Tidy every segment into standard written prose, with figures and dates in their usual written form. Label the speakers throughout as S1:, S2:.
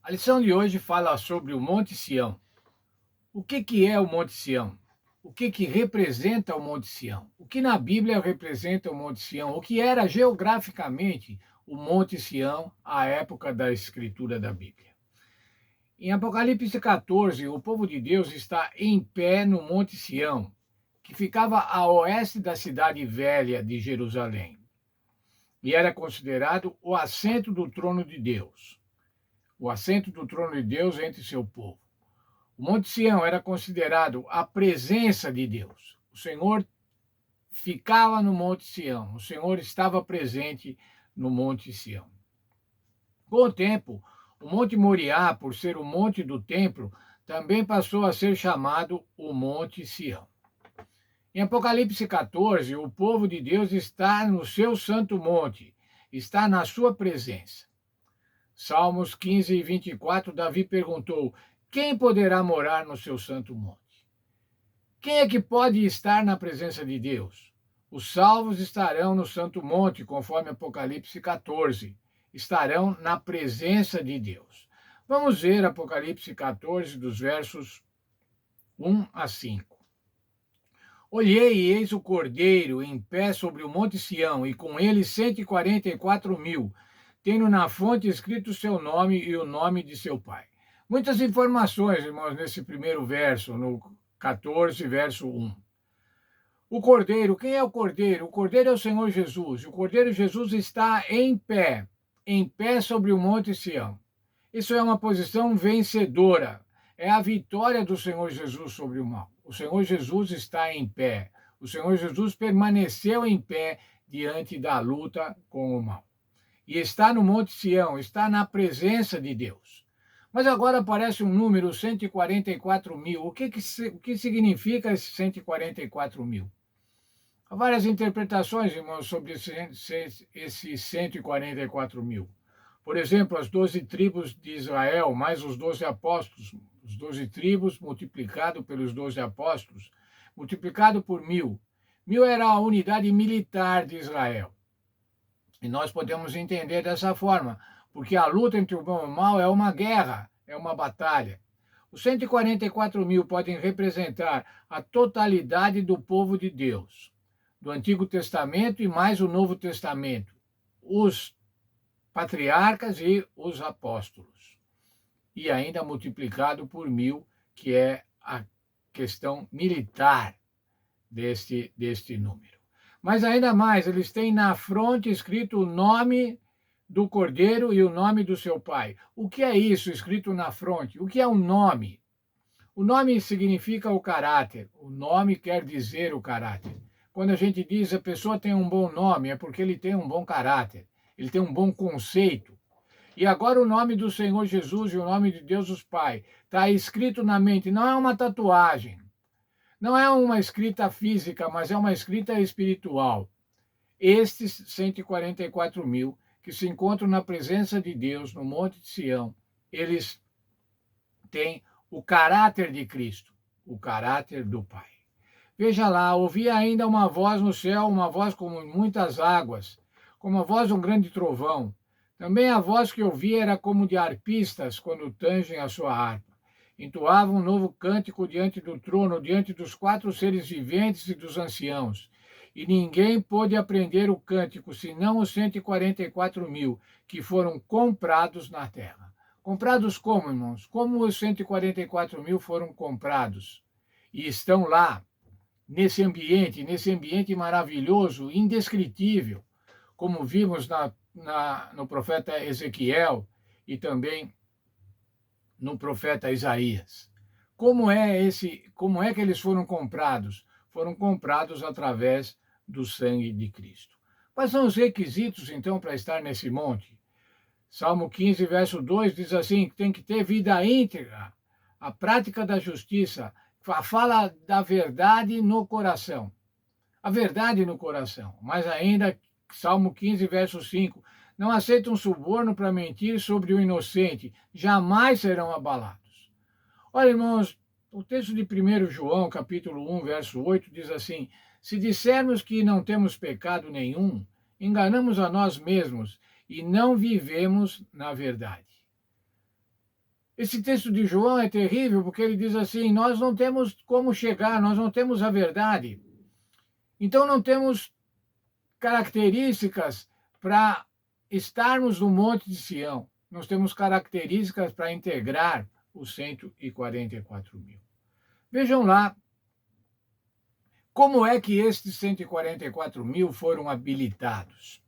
S1: A lição de hoje fala sobre o Monte Sião. O que é o Monte Sião? O que representa o Monte Sião? O que na Bíblia representa o Monte Sião? O que era geograficamente o Monte Sião à época da escritura da Bíblia? Em Apocalipse 14, o povo de Deus está em pé no Monte Sião, que ficava a oeste da cidade velha de Jerusalém, e era considerado o assento do trono de Deus. O assento do trono de Deus entre seu povo. O Monte Sião era considerado a presença de Deus. O Senhor ficava no Monte Sião, o Senhor estava presente no Monte Sião. Com o tempo, o Monte Moriá, por ser o monte do templo, também passou a ser chamado o Monte Sião. Em Apocalipse 14, o povo de Deus está no seu santo monte, está na sua presença. Salmos 15 e 24, Davi perguntou: quem poderá morar no seu santo monte? Quem é que pode estar na presença de Deus? Os salvos estarão no santo monte, conforme Apocalipse 14. Estarão na presença de Deus. Vamos ver Apocalipse 14, dos versos 1 a 5. Olhei e eis o Cordeiro em pé sobre o monte Sião, e com ele 144.000, tendo na fonte escrito o seu nome e o nome de seu pai. Muitas informações, irmãos, nesse primeiro verso, no 14, verso 1. O Cordeiro, quem é o Cordeiro? O Cordeiro é o Senhor Jesus. O Cordeiro Jesus está em pé sobre o monte Sião. Isso é uma posição vencedora. É a vitória do Senhor Jesus sobre o mal. O Senhor Jesus está em pé. O Senhor Jesus permaneceu em pé diante da luta com o mal. E está no Monte Sião, está na presença de Deus. Mas agora aparece um número, 144.000. O que significa esse 144.000? Há várias interpretações, irmãos, sobre esses 144.000. Por exemplo, as 12 tribos de Israel, mais os 12 apóstolos, os 12 tribos multiplicado pelos 12 apóstolos, multiplicado por 1.000. 1.000 era a unidade militar de Israel. E nós podemos entender dessa forma, porque a luta entre o bom e o mal é uma guerra, é uma batalha. Os 144.000 podem representar a totalidade do povo de Deus, do Antigo Testamento e mais o Novo Testamento, os patriarcas e os apóstolos. E ainda multiplicado por 1.000, que é a questão militar deste número. Mas ainda mais, eles têm na fronte escrito o nome do Cordeiro e o nome do seu pai. O que é isso escrito na fronte? O que é um nome? O nome significa o caráter. O nome quer dizer o caráter. Quando a gente diz a pessoa tem um bom nome, é porque ele tem um bom caráter. Ele tem um bom conceito. E agora o nome do Senhor Jesus e o nome de Deus os Pai está escrito na mente. Não é uma tatuagem. Não é uma escrita física, mas é uma escrita espiritual. Estes 144.000 que se encontram na presença de Deus no Monte de Sião, eles têm o caráter de Cristo, o caráter do Pai. Veja lá, ouvi ainda uma voz no céu, uma voz como muitas águas, como a voz de um grande trovão. Também a voz que ouvi era como de arpistas quando tangem a sua harpa. Entoavam um novo cântico diante do trono, diante dos 4 seres viventes e dos anciãos. E ninguém pôde aprender o cântico, senão os 144.000 que foram comprados na terra. Comprados como, irmãos? Como os 144.000 foram comprados? E estão lá, nesse ambiente maravilhoso, indescritível, como vimos no profeta Ezequiel e também no profeta Isaías. Como é que eles foram comprados? Foram comprados através do sangue de Cristo. Quais são os requisitos, então, para estar nesse monte? Salmo 15, verso 2 diz assim, que tem que ter vida íntegra, a prática da justiça, fala da verdade no coração. A verdade no coração. Mas ainda, Salmo 15, verso 5, não aceitam suborno para mentir sobre o inocente, jamais serão abalados. Olha, irmãos, o texto de 1 João, capítulo 1, verso 8, diz assim, se dissermos que não temos pecado nenhum, enganamos a nós mesmos e não vivemos na verdade. Esse texto de João é terrível porque ele diz assim: nós não temos como chegar, nós não temos a verdade. Então não temos características para estarmos no Monte de Sião. Nós temos características para integrar os 144 mil. Vejam lá como é que estes 144 mil foram habilitados.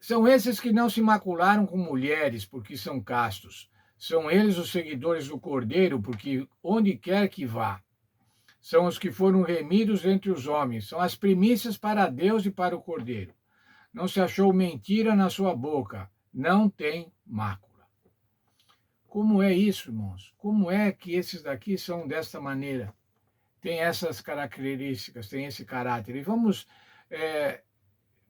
S1: São esses que não se macularam com mulheres, porque são castos. São eles os seguidores do Cordeiro, porque onde quer que vá. São os que foram remidos entre os homens. São as primícias para Deus e para o Cordeiro. Não se achou mentira na sua boca. Não tem mácula. Como é isso, irmãos? Como é que esses daqui são desta maneira? Tem essas características, tem esse caráter. E vamos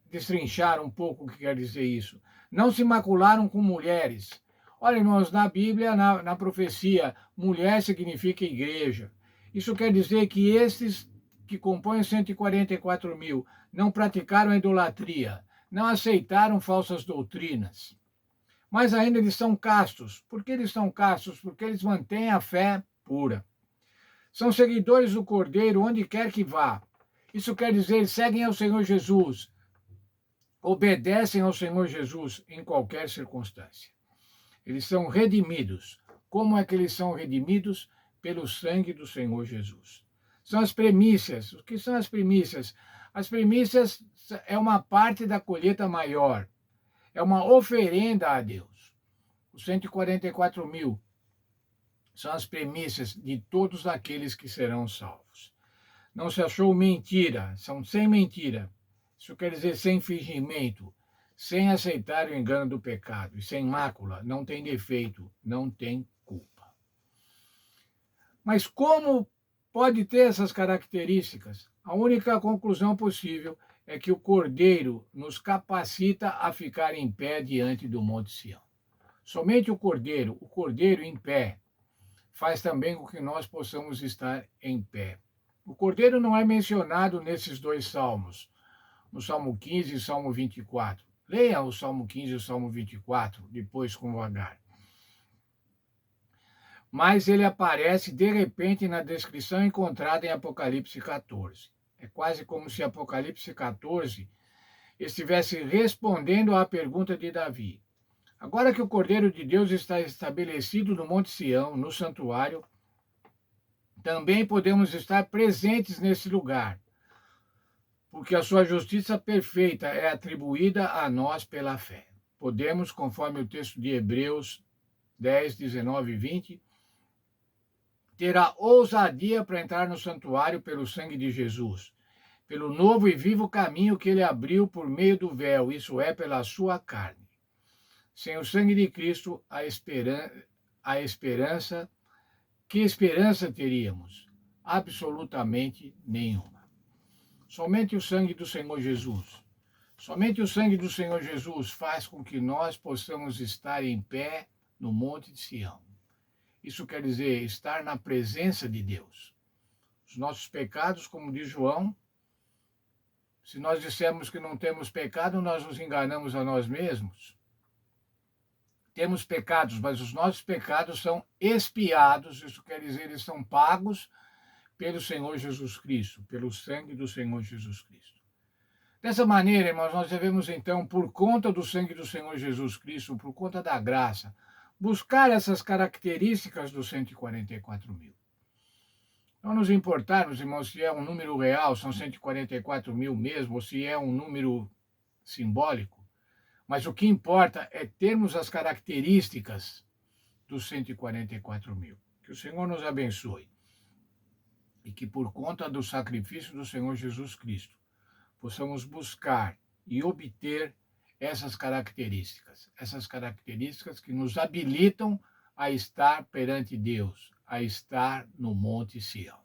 S1: destrinchar um pouco o que quer dizer isso. Não se macularam com mulheres. Olha, irmãos, na Bíblia, na profecia, mulher significa igreja. Isso quer dizer que esses que compõem 144 mil não praticaram a idolatria, não aceitaram falsas doutrinas. Mas ainda eles são castos. Por que eles são castos? Porque eles mantêm a fé pura. São seguidores do Cordeiro onde quer que vá. Isso quer dizer, eles seguem ao Senhor Jesus, obedecem ao Senhor Jesus em qualquer circunstância. Eles são redimidos. Como é que eles são redimidos? Pelo sangue do Senhor Jesus. São as primícias. O que são as primícias? As primícias é uma parte da colheita maior. É uma oferenda a Deus. Os 144 mil são as primícias de todos aqueles que serão salvos. Não se achou mentira, são sem mentira. Isso quer dizer sem fingimento, sem aceitar o engano do pecado e sem mácula, não tem defeito, não tem culpa. Mas como pode ter essas características? A única conclusão possível é que o Cordeiro nos capacita a ficar em pé diante do Monte Sião. Somente o Cordeiro em pé, faz também com que nós possamos estar em pé. O Cordeiro não é mencionado nesses dois salmos, no Salmo 15 e Salmo 24. Leia o Salmo 15 e o Salmo 24, depois com vagar. Mas ele aparece de repente na descrição encontrada em Apocalipse 14. É quase como se Apocalipse 14 estivesse respondendo à pergunta de Davi. Agora que o Cordeiro de Deus está estabelecido no Monte Sião, no santuário, também podemos estar presentes nesse lugar, porque a sua justiça perfeita é atribuída a nós pela fé. Podemos, conforme o texto de Hebreus 10, 19 e 20, ter a ousadia para entrar no santuário pelo sangue de Jesus, pelo novo e vivo caminho que ele abriu por meio do véu, isso é, pela sua carne. Sem o sangue de Cristo, que esperança teríamos? Absolutamente nenhuma. Somente o sangue do Senhor Jesus. Somente o sangue do Senhor Jesus faz com que nós possamos estar em pé no Monte de Sião. Isso quer dizer estar na presença de Deus. Os nossos pecados, como diz João, se nós dissermos que não temos pecado, nós nos enganamos a nós mesmos. Temos pecados, mas os nossos pecados são expiados, isso quer dizer, eles são pagos pelo Senhor Jesus Cristo, pelo sangue do Senhor Jesus Cristo. Dessa maneira, irmãos, nós devemos então, por conta do sangue do Senhor Jesus Cristo, por conta da graça, buscar essas características dos 144 mil. Não nos importarmos, irmãos, se é um número real, são 144 mil mesmo, ou se é um número simbólico, mas o que importa é termos as características dos 144 mil. Que o Senhor nos abençoe e que, por conta do sacrifício do Senhor Jesus Cristo, possamos buscar e obter essas características que nos habilitam a estar perante Deus, a estar no Monte Sião.